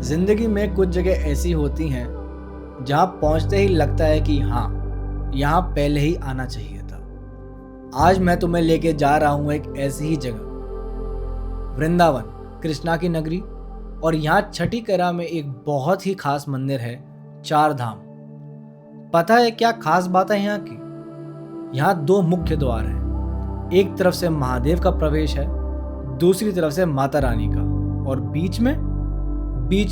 जिंदगी में कुछ जगह ऐसी होती हैं जहां पहुंचते ही लगता है कि हाँ, यहाँ पहले ही आना चाहिए था। आज मैं तुम्हें लेके जा रहा हूँ एक ऐसी ही जगह, वृंदावन, कृष्णा की नगरी। और यहाँ छठी कला में एक बहुत ही खास मंदिर है, चार धाम। पता है क्या खास बात है यहाँ की? यहाँ दो मुख्य द्वार हैं। एक तरफ से महादेव का प्रवेश है, दूसरी तरफ से माता रानी का, और बीच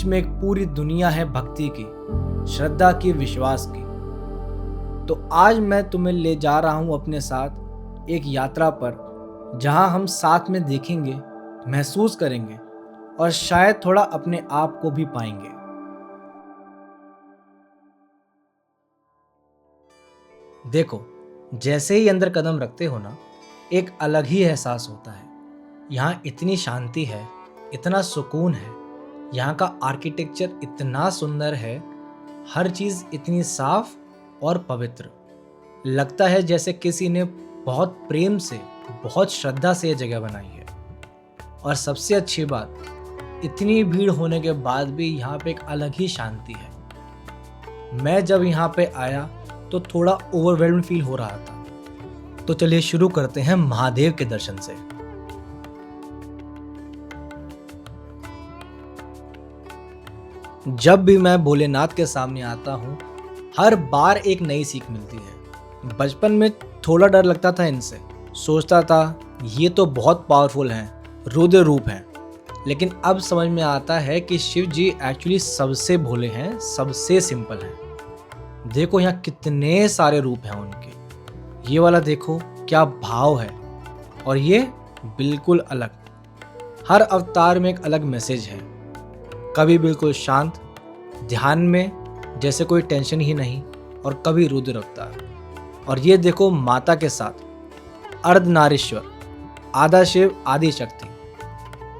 में एक पूरी दुनिया है भक्ति की, श्रद्धा की, विश्वास की। तो आज मैं तुम्हें ले जा रहा हूं अपने साथ एक यात्रा पर, जहां हम साथ में देखेंगे, महसूस करेंगे और शायद थोड़ा अपने आप को भी पाएंगे। देखो, जैसे ही अंदर कदम रखते हो ना, एक अलग ही एहसास होता है। यहाँ इतनी शांति है, इतना सुकून है, यहाँ का आर्किटेक्चर इतना सुंदर है, हर चीज़ इतनी साफ और पवित्र। लगता है जैसे किसी ने बहुत प्रेम से, बहुत श्रद्धा से ये जगह बनाई है। और सबसे अच्छी बात, इतनी भीड़ होने के बाद भी यहाँ पे एक अलग ही शांति है। मैं जब यहाँ पे आया तो थोड़ा ओवरवेल्म्ड फील हो रहा था। तो चलिए शुरू करते हैं महादेव के दर्शन से। जब भी मैं भोलेनाथ के सामने आता हूँ, हर बार एक नई सीख मिलती है। बचपन में थोड़ा डर लगता था इनसे, सोचता था ये तो बहुत पावरफुल हैं, रुद्र रूप हैं। लेकिन अब समझ में आता है कि शिव जी एक्चुअली सबसे भोले हैं, सबसे सिंपल हैं। देखो यहाँ कितने सारे रूप हैं उनके। ये वाला देखो क्या भाव है, और ये बिल्कुल अलग। हर अवतार में एक अलग मैसेज है। कभी बिल्कुल शांत, ध्यान में जैसे कोई टेंशन ही नहीं, और कभी रुद्र अवतार। और ये देखो माता के साथ अर्धनारीश्वर, आधा शिव आदि शक्ति।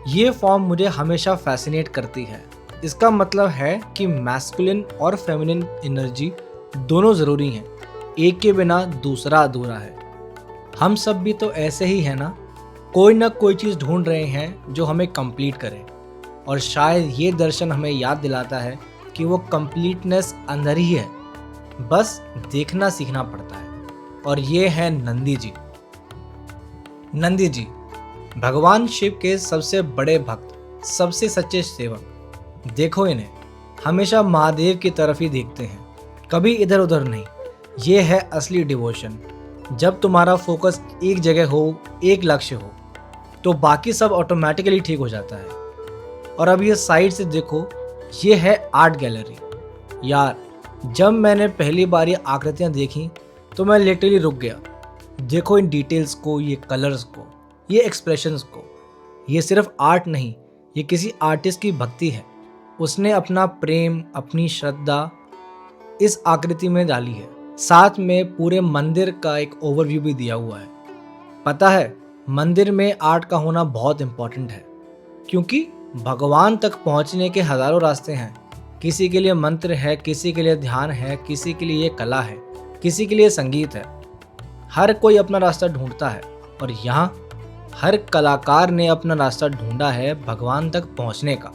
ये फॉर्म मुझे हमेशा फैसिनेट करती है। इसका मतलब है कि मैस्कुलिन और फेमिनिन एनर्जी दोनों ज़रूरी हैं, एक के बिना दूसरा अधूरा है। हम सब भी तो ऐसे ही हैं ना, कोई ना कोई चीज़ ढूंढ रहे हैं जो हमें कंप्लीट करे। और शायद ये दर्शन हमें याद दिलाता है कि वो कंप्लीटनेस अंदर ही है, बस देखना सीखना पड़ता है। और ये है नंदी जी। नंदी जी भगवान शिव के सबसे बड़े भक्त, सबसे सच्चे सेवक। देखो इन्हें, हमेशा महादेव की तरफ ही देखते हैं, कभी इधर उधर नहीं। ये है असली डिवोशन। जब तुम्हारा फोकस एक जगह हो, एक लक्ष्य हो, तो बाकी सब ऑटोमेटिकली ठीक हो जाता है। और अब ये साइड से देखो, ये है आर्ट गैलरी। यार, जब मैंने पहली बार ये आकृतियाँ देखी तो मैं लिटरली रुक गया। देखो इन डिटेल्स को, ये कलर्स को, ये एक्सप्रेशंस को। ये सिर्फ आर्ट नहीं, ये किसी आर्टिस्ट की भक्ति है। उसने अपना प्रेम, अपनी श्रद्धा इस आकृति में डाली है। साथ में पूरे मंदिर का एक ओवरव्यू भी दिया हुआ है। पता है, मंदिर में आर्ट का होना बहुत इम्पोर्टेंट है, क्योंकि भगवान तक पहुंचने के हजारों रास्ते हैं। किसी के लिए मंत्र है, किसी के लिए ध्यान है, किसी के लिए कला है, किसी के लिए संगीत है। हर कोई अपना रास्ता ढूंढता है, और यहाँ हर कलाकार ने अपना रास्ता ढूंढा है भगवान तक पहुंचने का।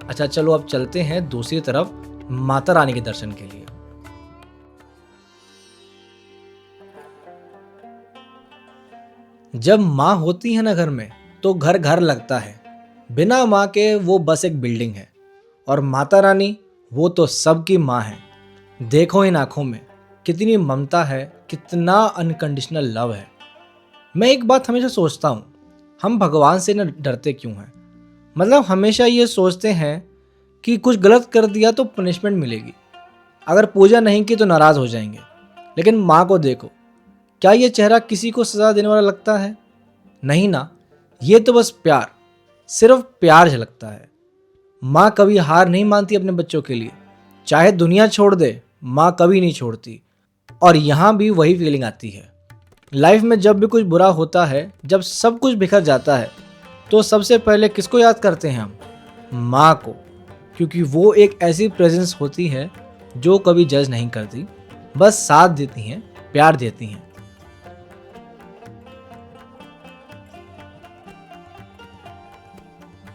अच्छा चलो अब चलते हैं दूसरी तरफ, माता रानी के दर्शन के लिए। जब माँ होती है ना घर में, तो घर घर लगता है। बिना माँ के वो बस एक बिल्डिंग है। और माता रानी, वो तो सबकी माँ है। देखो इन आंखों में कितनी ममता है, कितना अनकंडीशनल लव है। मैं एक बात हमेशा सोचता हूँ, हम भगवान से न डरते क्यों हैं? मतलब हमेशा ये सोचते हैं कि कुछ गलत कर दिया तो पनिशमेंट मिलेगी, अगर पूजा नहीं की तो नाराज़ हो जाएंगे। लेकिन माँ को देखो, क्या ये चेहरा किसी को सज़ा देने वाला लगता है? नहीं ना, ये तो बस प्यार, सिर्फ प्यार झलकता है। माँ कभी हार नहीं मानती अपने बच्चों के लिए। चाहे दुनिया छोड़ दे, माँ कभी नहीं छोड़ती। और यहाँ भी वही फीलिंग आती है। लाइफ में जब भी कुछ बुरा होता है, जब सब कुछ बिखर जाता है, तो सबसे पहले किसको याद करते हैं हम? माँ को। क्योंकि वो एक ऐसी प्रेजेंस होती है जो कभी जज नहीं करती, बस साथ देती हैं, प्यार देती हैं।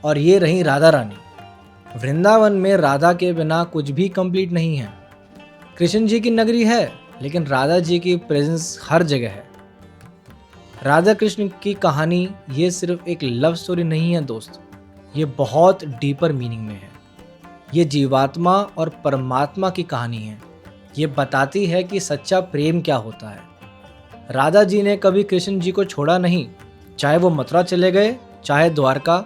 और ये रही राधा रानी। वृंदावन में राधा के बिना कुछ भी कंप्लीट नहीं है। कृष्ण जी की नगरी है, लेकिन राधा जी की प्रेजेंस हर जगह है। राधा कृष्ण की कहानी ये सिर्फ एक लव स्टोरी नहीं है दोस्त, ये बहुत डीपर मीनिंग में है। ये जीवात्मा और परमात्मा की कहानी है। ये बताती है कि सच्चा प्रेम क्या होता है। राधा जी ने कभी कृष्ण जी को छोड़ा नहीं, चाहे वो मथुरा चले गए चाहे द्वारका।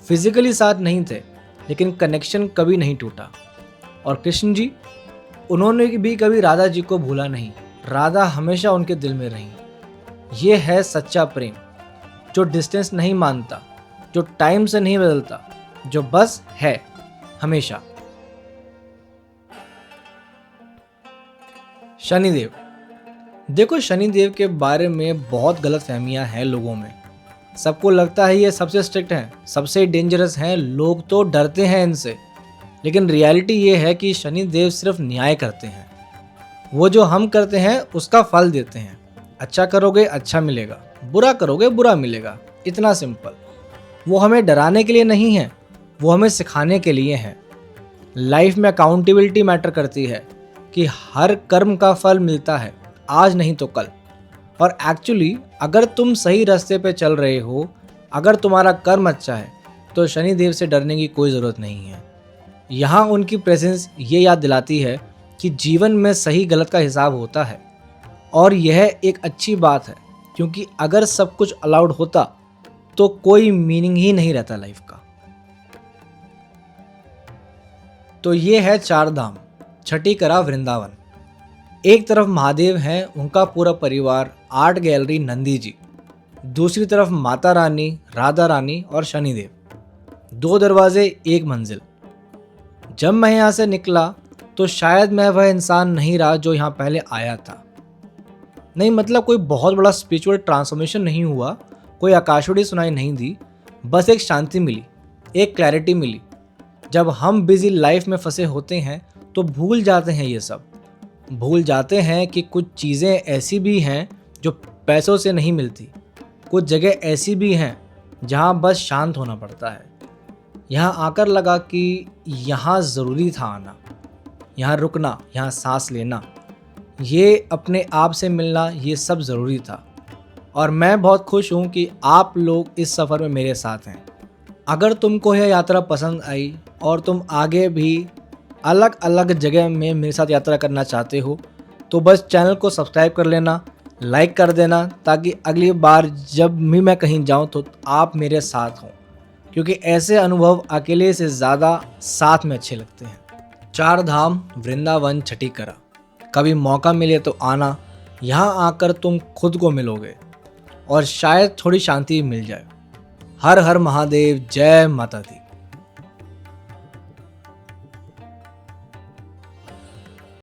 फिजिकली साथ नहीं थे, लेकिन कनेक्शन कभी नहीं टूटा। और कृष्ण जी, उन्होंने भी कभी राधा जी को भूला नहीं। राधा हमेशा उनके दिल में रही। ये है सच्चा प्रेम, जो डिस्टेंस नहीं मानता, जो टाइम से नहीं बदलता, जो बस है हमेशा। शनिदेव। देखो, शनिदेव के बारे में बहुत गलत फहमियाँ हैं लोगों में। सबको लगता है ये सबसे स्ट्रिक्ट हैं, सबसे डेंजरस हैं, लोग तो डरते हैं इनसे। लेकिन रियलिटी ये है कि शनिदेव सिर्फ न्याय करते हैं। वो जो हम करते हैं उसका फल देते हैं। अच्छा करोगे अच्छा मिलेगा, बुरा करोगे बुरा मिलेगा, इतना सिंपल। वो हमें डराने के लिए नहीं है, वो हमें सिखाने के लिए है। लाइफ में अकाउंटेबिलिटी मैटर करती है कि हर कर्म का फल मिलता है, आज नहीं तो कल। और एक्चुअली अगर तुम सही रास्ते पे चल रहे हो, अगर तुम्हारा कर्म अच्छा है, तो शनिदेव से डरने की कोई ज़रूरत नहीं है। यहाँ उनकी प्रेजेंस ये याद दिलाती है कि जीवन में सही गलत का हिसाब होता है। और यह एक अच्छी बात है, क्योंकि अगर सब कुछ अलाउड होता तो कोई मीनिंग ही नहीं रहता लाइफ का। तो ये है चार धाम, छठी करा वृंदावन। एक तरफ महादेव हैं, उनका पूरा परिवार, आर्ट गैलरी नंदी जी। दूसरी तरफ माता रानी, राधा रानी और शनिदेव। दो दरवाजे एक मंजिल। जब मैं यहाँ से निकला तो शायद मैं वह इंसान नहीं रहा जो यहाँ पहले आया था। नहीं, मतलब कोई बहुत बड़ा स्पिरिचुअल ट्रांसफॉर्मेशन नहीं हुआ, कोई आकाशवाणी सुनाई नहीं दी, बस एक शांति मिली, एक क्लैरिटी मिली। जब हम बिजी लाइफ में फंसे होते हैं तो भूल जाते हैं ये सब। भूल जाते हैं कि कुछ चीज़ें ऐसी भी हैं जो पैसों से नहीं मिलती। कुछ जगह ऐसी भी हैं जहाँ बस शांत होना पड़ता है। यहाँ आकर लगा कि यहाँ ज़रूरी था आना, यहाँ रुकना, यहाँ सांस लेना, ये अपने आप से मिलना, ये सब ज़रूरी था। और मैं बहुत खुश हूँ कि आप लोग इस सफ़र में मेरे साथ हैं। अगर तुमको यह यात्रा पसंद आई और तुम आगे भी अलग अलग जगह में मेरे साथ यात्रा करना चाहते हो, तो बस चैनल को सब्सक्राइब कर लेना, लाइक कर देना, ताकि अगली बार जब भी मैं कहीं जाऊं तो आप मेरे साथ हों, क्योंकि ऐसे अनुभव अकेले से ज़्यादा साथ में अच्छे लगते हैं। चार धाम वृंदावन छठी करा। कभी मौका मिले तो आना, यहाँ आकर तुम खुद को मिलोगे और शायद थोड़ी शांति मिल जाए। हर हर महादेव, जय माता दी।